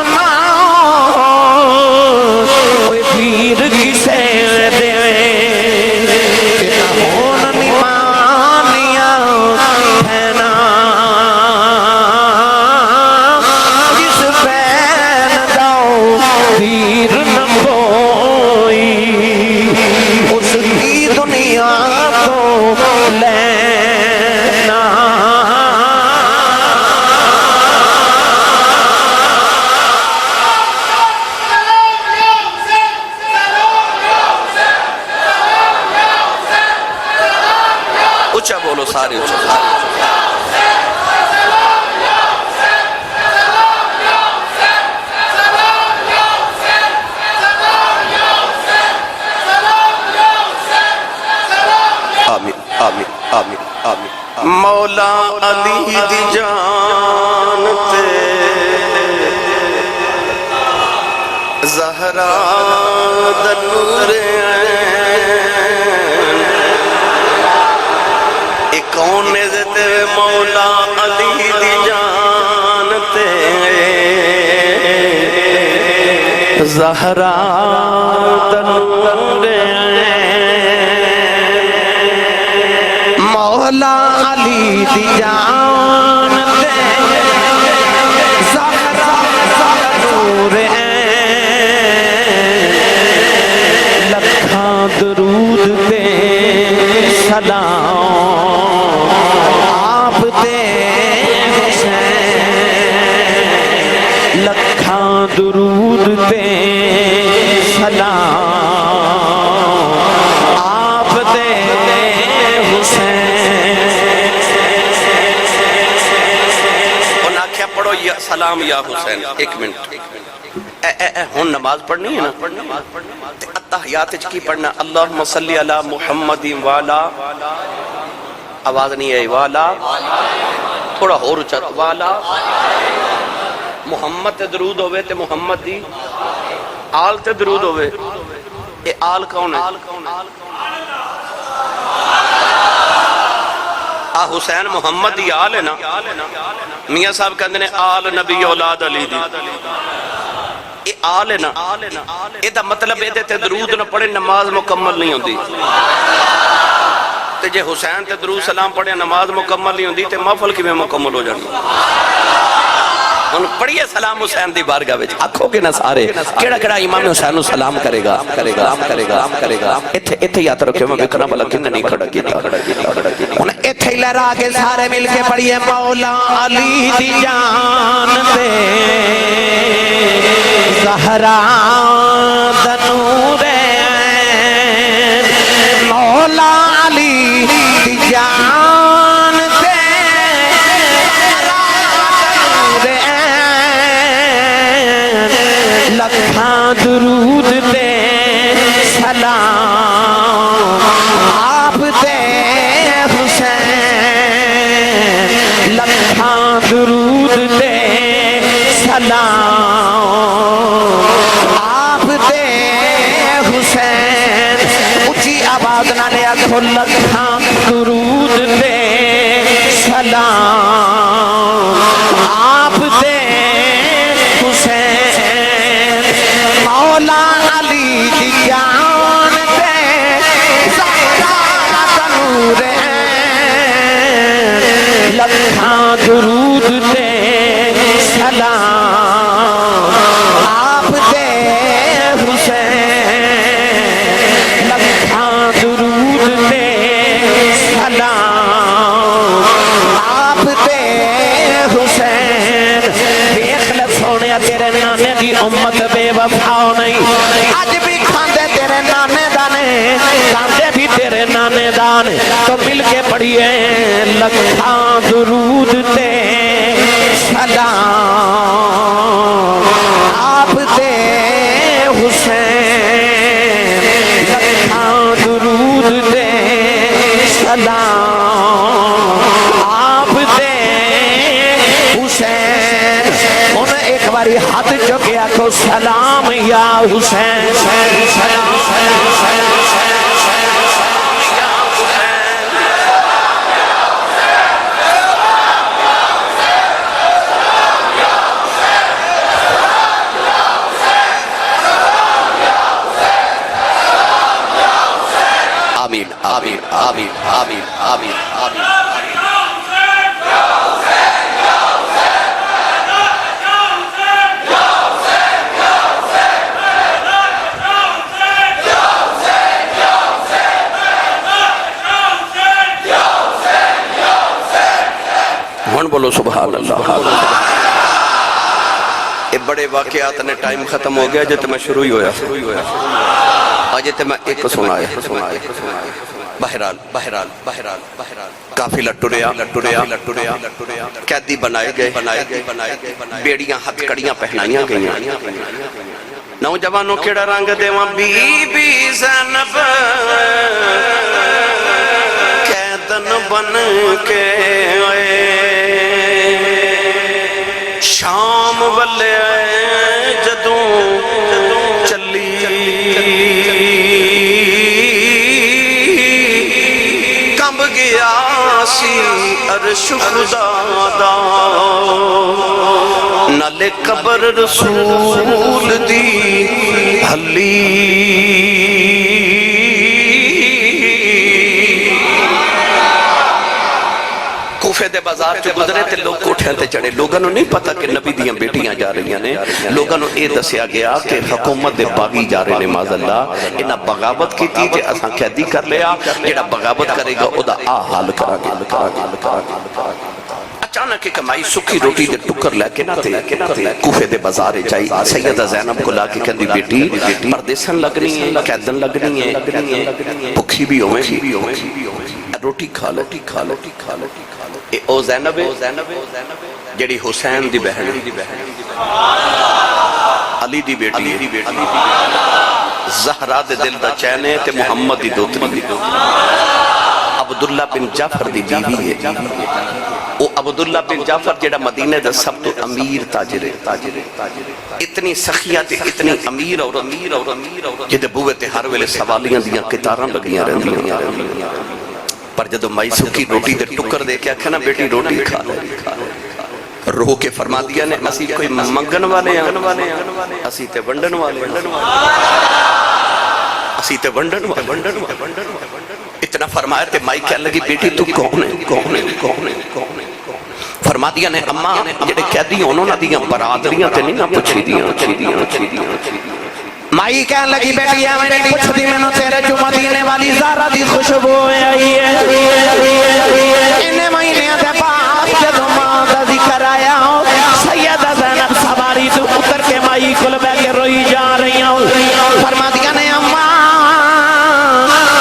سارے آمین آمین آمین آمین مولا علی دی جان تے زہرا دا نور اے کون تے مولا علی دی جان تے زہرا دا نور مولا علی دی جان تے زہرا دا نور لکھاں درود تے سلام آپ تے حسین لکھاں درود تے سلام آپ تے پڑھو یا سلام یا حسین ایک منٹ ہون نماز پڑھنی ہے نا اتحیات کی پڑھنا اللہم صلی علی محمد والا آواز نہیں ہے والا تھوڑا اور اچھا والا محمد تے درود ہوئے تے محمد دی آل تے درود ہوئے اے آل کون ہے حسین محمد دی آل ہے نا میاں صاحب کہندے نے آل نبی اولاد علی دی اے آل ہے نا اے دا مطلب اے تے درود نہ پڑھے نماز مکمل نہیں ہوندی تے جے حسین تے درود سلام پڑھے نماز مکمل نہیں ہوندی تے محفل کی میں مکمل ہو جانی ان پڑھیے سلام حسین دی بارگاہ وچ آکھو گے نہ سارے کیڑا کیڑا امام حسین نو سلام کرے گا ایتھے یاد رکھو میں بکرا بلا کن نہیں کھڑا کیتا ان ایتھے لہرا کے سارے مل کے پڑھیے مولا علی دی جان تے زہرا دا نور مولا علی دی جان تے لکھاں درود تے سلام آپ تے حسین لکھاں درود تے سلام آپ تے حسین اچھی آواز نہ لے آکھو لکھاں درود تے سلام آپ تے حسین مولا علی دی جان تے زہرا دا نور لکھاں درود تے سلام آپ تے حسین لکھاں درود تے سلام آپ تے حسین دیکھ لے سونے تیرے نانے دی امت بے وفا نہیں آج بھی کھاندے تیرے نانے دانے کھاندے بھی تیرے نانے دانے تو مل کے پڑھیے لکھاں درود تے سلام آپ تے حسین لکھاں درود تے سلام آپ تے حسین انہیں ایک باری ہاتھ چکیا تو سلام یا حسین سلام آمین آمین آمین آمین آمین آمین بولو سبحان اللہ. یہ بڑے واقعات نے ٹائم ختم ہو گیا جب میں شروع ہی ہویا. آجے تے میں ایک سنائے بہرحال کافی لٹوریا قیدی بنائے گئے بیڑیاں ہتھ کڑیاں پہنائیاں گئیاں نوجوانوں کیڑا رنگ دیواں بی بی زینب قیدن بن کے آئے شام والے آئے جدوں چلی کمب گیا سی عرش خدا دا نالے قبر رسول دی ہلی کوفے دے بازار جو گزرے تھے لوگ کوٹھیں تے چڑھے لوگاں نو نہیں پتا کہ نبی دیاں بیٹیاں جا رہی ہیں لوگاں نو اے دسیا گیا کہ حکومت دے باغی جا رہے نے معاذ اللہ انہاں بغاوت کی تھی جے اساں قیدی کر لیا جیڑا بغاوت کرے گا او دا حال کرا گے اچانک ایک مائی سکھی روٹی دے ٹکر لے کے نہ تھے کوفے دے بازارے جائی سیدہ زینب کو لا کے کہندی بیٹی پردیسن لگنی ہے قیدن لگنی ہے بھکھی بھی ہوئے روٹی کھا لو او زینب جڑی حسین دی بہن علی دی بیٹی زہرا دے دل دا چینے تے محمد دی دوتری عبداللہ بن جعفر دی بیوی ہے او عبداللہ بن جعفر جڑا مدینہ دا سب تو امیر تاجر ہے اتنی سخیہ تے اتنی امیر اور جدے بوئے تے ہر ویلے سوالیاں دیاں کتاراں لگیاں رہندیاں پر جدو مائی سکی روٹی دے ٹکر دے کے آکھنا بیٹی روٹی کھا لے روح کے فرما دیا نے اسی کوئی منگن والے ہیں اسی تے ونڈن والے اتنا فرمایا تے مائی کہہ لگی بیٹی تو کون ہے فرما دیا نے اماں جڑے قیدی انہوں نے دیاں برادریاں تے نہیں نہ پوچھی دیاں مائی کہنے لگی بیٹی ہے میں نہیں پوچھ دی میں نے تیرے جو مدینے والی زہرا دی خوشبو آئی ہے انہیں مہینے دے پاس جدو ماں دا ذکر آیا سیدہ زینب سواری تو اتر کے مائی کل بے کے روئی جا رہی ہوں فرما دیا نے اماں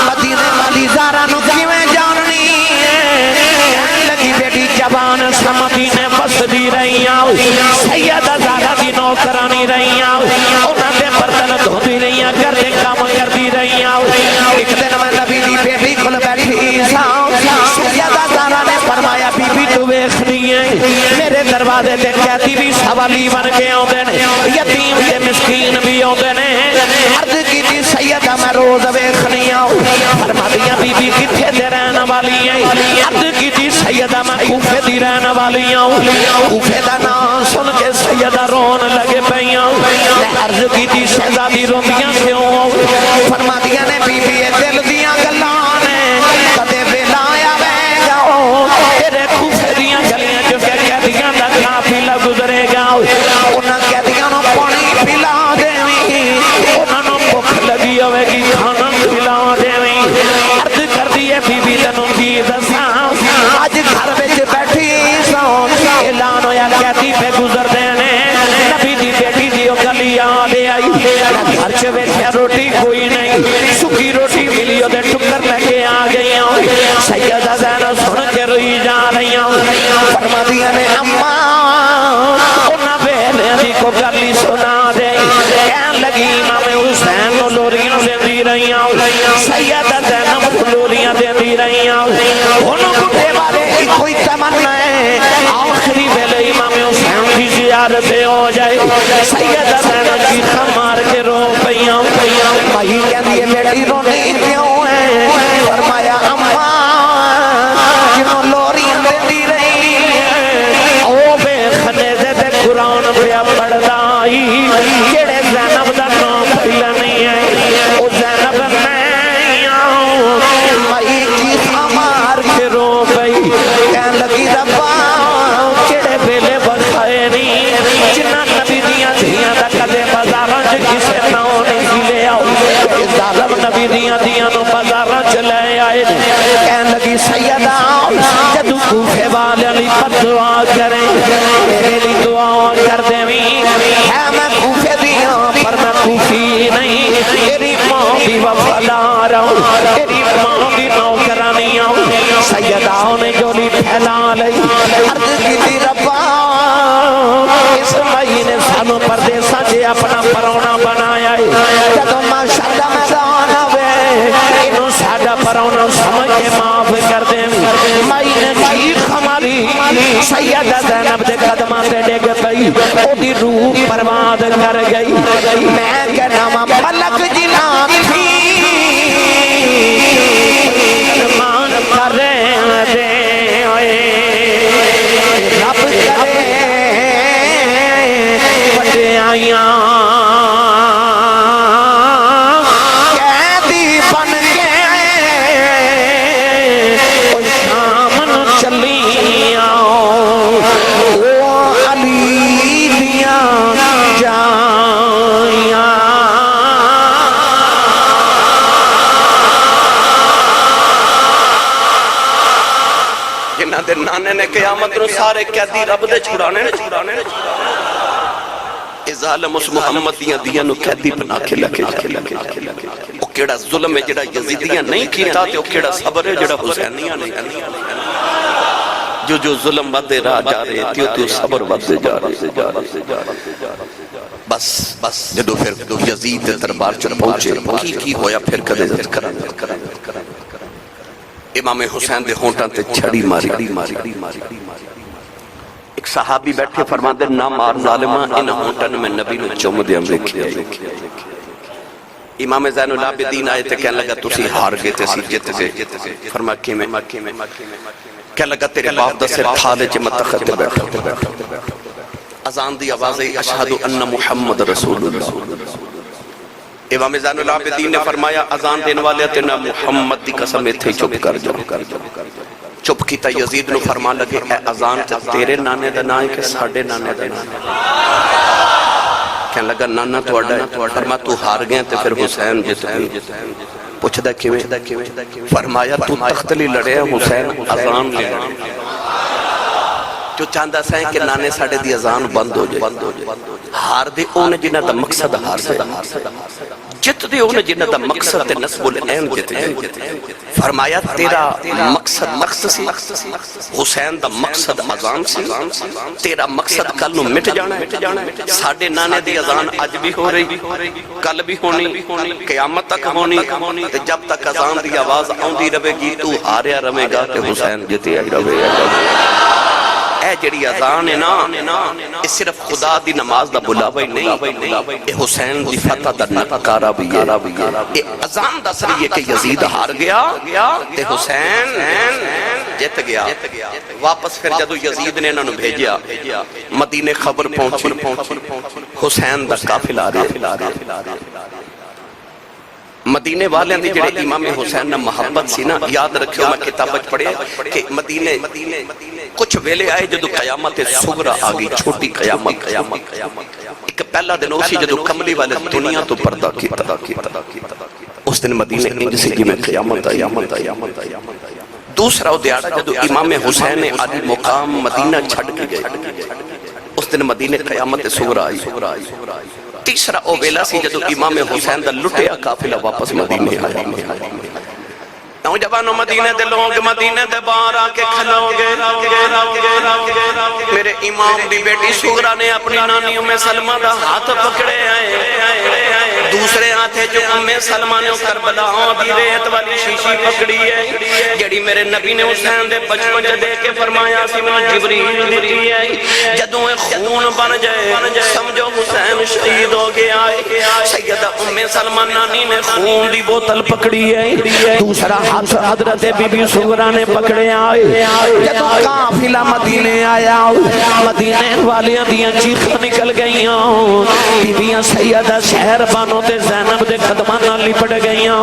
مدینے والی زہرا نو کیویں جاننی ہے لگی بیٹی جبان سے مدینے بس دی رہی ہوں سیدہ زہرا دی نوکرانی رہی ہوں انہاں دے برتن دھوتی رہی ہیں کرتے کام کرتی رہی ہیں ایک دن میں نبی دی بیٹی کھل بیٹھی سیدہ زہرا نے فرمایا بی بی تو ویکھنی ہے میرے دروازے تے قیدی بھی سوالی بن کے آندے نے یتیم تے مسکین بھی آندے نے عرض کی تھی سیدہ میں روز ویکھنی آؤں فرما دیا بی بی کتھے دے رہنے والی ہیں عرض کی تھی سیدہ میں کوفے دی رہنے والی آؤں کوفے دا نام سن کے سیدہ رون لگے پئی آؤں عرض کی تھی شہزادی روندیاں کیوں فرما دیا نے بی بی دل دیاں گلانے کدے ویلا آیا وے جاؤ تیرے کوفے دیاں گلیاں جو کہ قیدیاں دا قافلہ گزرے گا انہاں قیدیاں نو پانی پلا دیویں انہاں نو بھوک لگی ہوے گی کھانا کھلا دیویں عرض کر دیے بی بی تینوں کی دساں اج گھر وچ بیٹھی سو اعلان ہویا قیدی پہ گزر دینے نبی دی بیٹی دی گلی آدے آئی گھر چ ویکھیا روٹی کوئی نہیں سکی روٹی ملی دے ٹکر لے کے آ گئی سیدہ زینب سن کے روئی جا رہی فرما دیا نے اماں انہاں ویلے دی کو گلی سنا دے کہن لگی امام حسین نو لوریاں دیندی رہی سیدہ زینب لوریاں دیندی رہی انہوں بڈھے والے کوئی تمنا ہے آخری ویلے امام حسین کی زیارت ہو جائے سیدہ زینب کی خمار کے رو پئیاں بھائی کہندی ہے بیٹی رونی کیوں ہے فرمایا اماں جنہوں لوریاں دیندی رہی او بے خنیزے تے قرآن پہ پڑھدائی کیڑے زینب دا نام پہلا نہیں ہے او زینب نہیں آؤں مائی کی خمار کے رو پئی کہن لگی ربا کیڑے بیلے بخائے نہیں جنہ نبی دیاں دھیاں دا کدے بازاراں چ کسے ناؤ نہیں لے آؤ ظالم نبی دیاں نو بازاراں چ لے آئے کہن لگی سیدہ جدو کوفے والے لی دعا کریں میرے لی دعا کر دیویں ہے میں کوفے دیاں پر میں کوفی نہیں تیری ماں بھی تیری ماں دی نوکرانی سیدہ نے جولی پھیلا لئی عرض کی دی ربا اس مئی نے سانو پردیساں جے اپنا پرونا بنایا ہے جدو ماشاءاللہ میدان آوے انہوں سادہ پرونا سمجھ کے معاف کر دیں مئی نے چیخ ہماری سیدہ زینب دے قدمہ سے ڈگ پئی او دی روح برباد کر گئی میں کہنا ملک جنان تھی مان کرے دے رب کرے بڑے آئیاں قیدی بن کے شامن چلی آؤ او علی دیاں جائیاں دے نانے نے قیامت نو سارے قیدی رب دے چھڑانے ظالم اس محمد دیاں نو قیدی بنا کے لگے او کیڑا ظلم ہے جڑا یزیدیاں نہیں کیتا تے او کیڑا صبر ہے جڑا حسینیاں نہیں جو ظلم ودے راہ جا رہے تیو تو صبر ودے جا رہے بس جدو پھر یزید دے دربار چ پہنچے کی ہویا پھر کدے ذکر امام حسین دے ہونٹاں تے چھڑی ماری ایک صحابی بیٹھے فرماندے نہ مار ظالمہ ان ہونٹن میں نبی نے چوم دے ہم لکھے امام زین العابدین آئے تے کہنے لگا تسی ہار گئے تے سی جت گئے فرما کی میں کہنے لگا تیرے باپ دا سر تھالے چے متخت تے بیٹھا اذان دی آوازیں اشہدو ان محمد رسول اللہ امام زین العابدین نے فرمایا اذان دینے والے تینا محمد دی قسم اتھے چپ کر جاؤ چپ کیتا یزید نو فرما لگے اے اذان تیرے نانے دا نائے کہ ساڑھے نانے دا نائے کہنے لگا نانا تو اڈا ہے فرما تو ہار گئے تے پھر حسین جت گئی پوچھ دا کیویں فرمایا تو تختلی لڑے حسین اذان لے جو چاندہ سائیں کہ نانے ساڑھے دی اذان بند ہو جائے ہار دے اونے جنہ دا مقصد ہار دے جت دے اونے جنہ دا مقصد تے نصب العین جت جائے فرمایا تیرا مقصد سی حسین دا مقصد اذان سی تیرا مقصد کل نو مٹ جانا ہے ساڑھے نانے دی اذان اج بھی ہو رہی کل بھی ہونی قیامت تک ہونی تے جب تک اذان دی آواز آندی رہے گی تو ہاریا رہے گا کہ حسین جتے آئی رہے گا اے جڑی اذان ہے نا اس صرف خدا دی نماز دا بلاوہ ہی نہیں اے حسین دی فتح دا نکارہ بھی ہے اے اذان دا سر یہ کہ یزید ہار گیا تے حسین جت گیا واپس پھر جدو یزید نے انہوں بھیجیا مدینے خبر پہنچی حسین دا قافلہ آ رہے مدینے والے دی جڑے امام حسین نہ محبت سی نا یاد رکھو میں کتابت پڑھے کہ مدینے کچھ ویلے آئے جدو قیامت صغرا آگئی چھوٹی قیامت ایک پہلا دن اسی جدو کملی والے دنیا تو پردہ کیتا اس دن مدینے انج سے جی میں قیامت آئی دوسرا دیارہ جدو امام حسین علی مقام مدینہ چھڑ کے گئے اس دن مدینے قیامت صغرا آئی تیسرا او ویلا سی جدو امام حسین دا لٹیا قافلہ واپس مدینے آیا نوجوانوں مدینے دے لوگ مدینے دے باہر آکے کھلو گے میرے امام دی بیٹی سغرا نے اپنی نانی ام سلمہ دا ہاتھ پکڑے آئے دوسرے ہاتھے جو ام سلمہ نے کربلا دی ریت والی شیشی پکڑی ہے جڑی میرے نبی نے حسین دے بچپن جے دے کے فرمایا سی میں جبریل دی ہے جدوں خون بن جائے سمجھو حسین شہید ہو گیا ہے سیدہ ام سلمہ نانی نے خون دی بوتل پکڑی ہے دوسرا ہاتھ حضرت بی بی سغرا نے پکڑے آئے جدو قافلہ مدینے آیا مدینے والیاں دیاں چیخیں نکل گئیاں بی بیاں سیدہ شہر بانوں تے زینب دے قدمانہ لپٹ گئیاں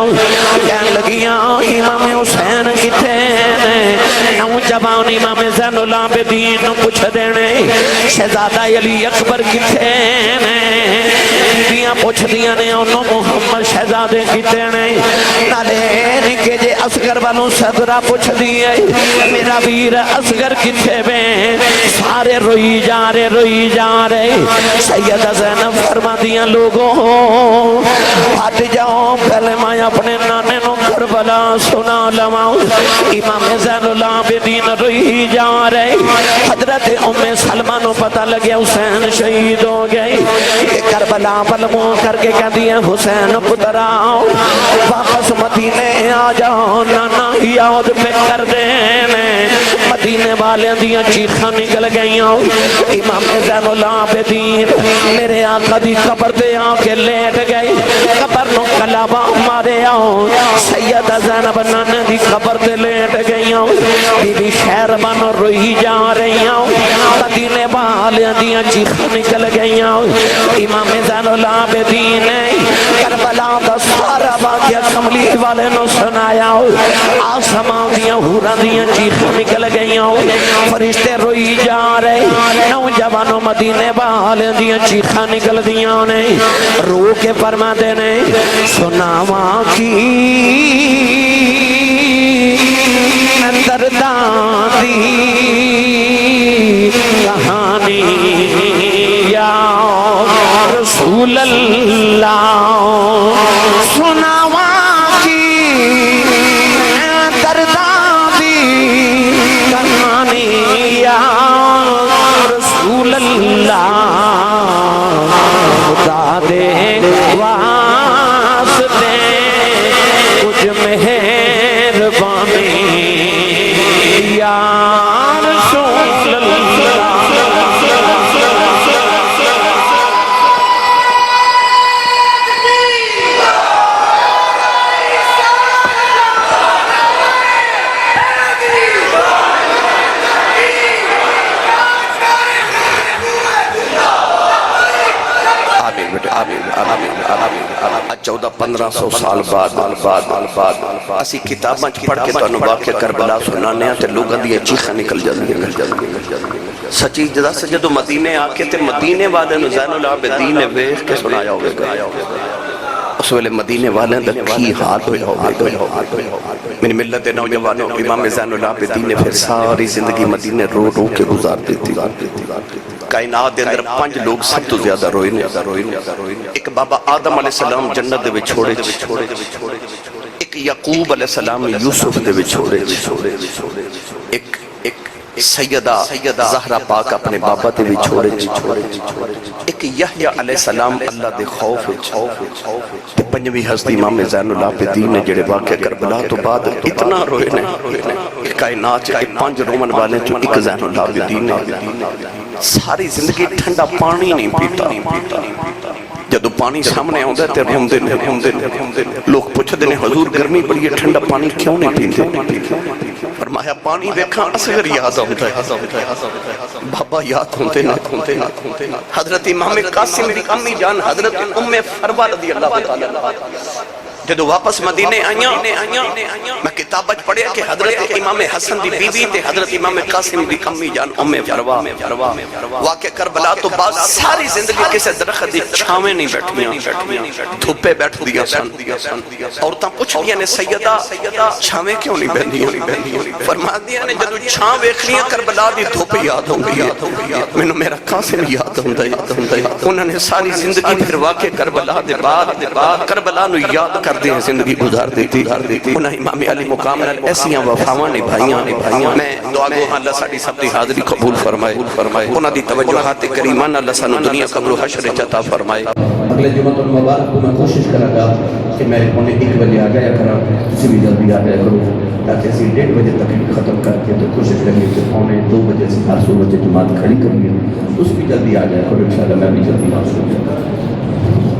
کہنے لگیاں امام حسین کتے نوجوان امام زین العابدین پوچھ دینے شہزادہ علی اکبر کتے بیاں پوچھ دیاں نے انہوں محمد شہزادے کتے نالے نکے جے اصغر بنو صدرہ پوچھ دیئے میرا ویر اصغر کتھے میں سارے روئی جا رہے سیدہ زینب فرما دیا لوگوں ہٹ جاؤ پہلے میں اپنے نانے نو کربلا سنا لواؤں امام زین العابدین روئی جا رہے حضرت ام سلمہ نو پتہ لگیا حسین شہید ہو گئے کربلا بلموں کر کے کہہ دیا حسین پتر آؤ واپس مدینے آ جاؤ نانا یاد پہ کر دینے مدینے والے دیا چیخاں نکل گئی امام زین العابدین میرے آقا دی قبر دے آ کے لیٹ گئی قبر نو کلابا مارے آؤ سیدہ زینب نانے دی قبر دے لیٹ گئی بی بی شہربان روئی جا رہی مدینے والے دیا چیخاں نکل گئی امام زین العابدین کربلا دا سارا واقعہ کملی والے نو سنایا آسمان دیا ہورا دیا چیخاں نکل گئی فرشتے روئی جا رہے نوجوانوں مدینے والے دیا چیخاں نکل دیا نے رو کے فرما دینے سناواں کی درداں دی کہانی یا رسول اللہ سناواں کی درداں دی کہانی یا رسول اللہ خدا دے واسطے کچھ مہربانی یا رسول اللہ چودہ پندرہ سو سال بعد اسی کتاباں پڑھ کے تو واقعہ کربلا سنانے ہیں تے لوگاں دی چیخاں نکل جاندی ہیں سچی جدا سے جدو مدینے آ کے تے مدینے والے نو زین العابدین نے ویکھ کے سنایا ہوگا اس ویلے مدینے والے دا کی حال ہویا ہوگا میری ملت نوجوانوں امام زین العابدین نے پھر ساری زندگی مدینے رو رو کے گزار دیتی کائنات دے اندر 5 لوگ سب تو زیادہ روئے ایک بابا آدم علیہ السلام جنت دے وچھوڑے ایک یعقوب علیہ السلام یوسف دے وچھوڑے ایک سیدہ زہرہ پاک اپنے بابا دے وچھوڑے ایک یحییٰ علیہ السلام اللہ دے خوف تے پنجویں ہستی امام زین العابدین نے جڑے واقعہ کربلا تو بعد اتنا روئے نے کائنات کے 5 رومن والے جو ایک زین العابدین نے ساری زندگی ٹھنڈا پانی نہیں پیتا جدو پانی سامنے آؤں تے روندے نے لوگ پوچھتے ہیں حضور گرمی بڑی ہے ٹھنڈا پانی کیوں نہیں پیتے فرمایا پانی دیکھا اصغر یاد ہوتا ہے بابا یاد ہوتے ہیں حضرت امام قاسم دی امی جان حضرت ام فروہ رضی اللہ تعالیٰ جدو واپس مدینے آئیاں میں کتابت پڑھیا کہ حضرت امام حسن دی بی بی تے حضرت امام قاسم دی امی جان ام فروہ واقع کربلا تو بعد ساری زندگی کسے درخت دی چھاویں نہیں بیٹھیاں دھوپے بیٹھ دیا سن عورتاں پوچھ دیا نے سیدہ چھاویں کیوں نہیں بیٹھیاں فرما دیا نے جدو چھاں ویکھنیاں کربلا دی دھوپے یاد ہوں گئی میں نے میرا قاسم یاد ہوں گئی انہوں نے ساری زندگی پھر واقع کربلا دے بعد کربلا نو یاد کر دے زندگی گزار دیتی انہاں امام علی مقام ایسیاں وفاواں نبھائیاں میں دعا گو اللہ ساڈی سب دی حاضری قبول فرمائے انہاں دی توجہات کریمان اللہ سانو دنیا قبر و حشر عطا فرمائے اگلے جمعہ المبارک کو میں کوشش کروں گا کہ میں 1 بجے آ جایا کروں تسی بھی جلدی آ جایا کرو تاکہ اسی 1:30 بجے تک ختم کر کے تو کوشش کریے کہ 2 بجے سے 8 بجے جماعت کھڑی کریے اس بھی جلدی آ جایا کرو انشاءاللہ میں بھی جلدی آ جاؤں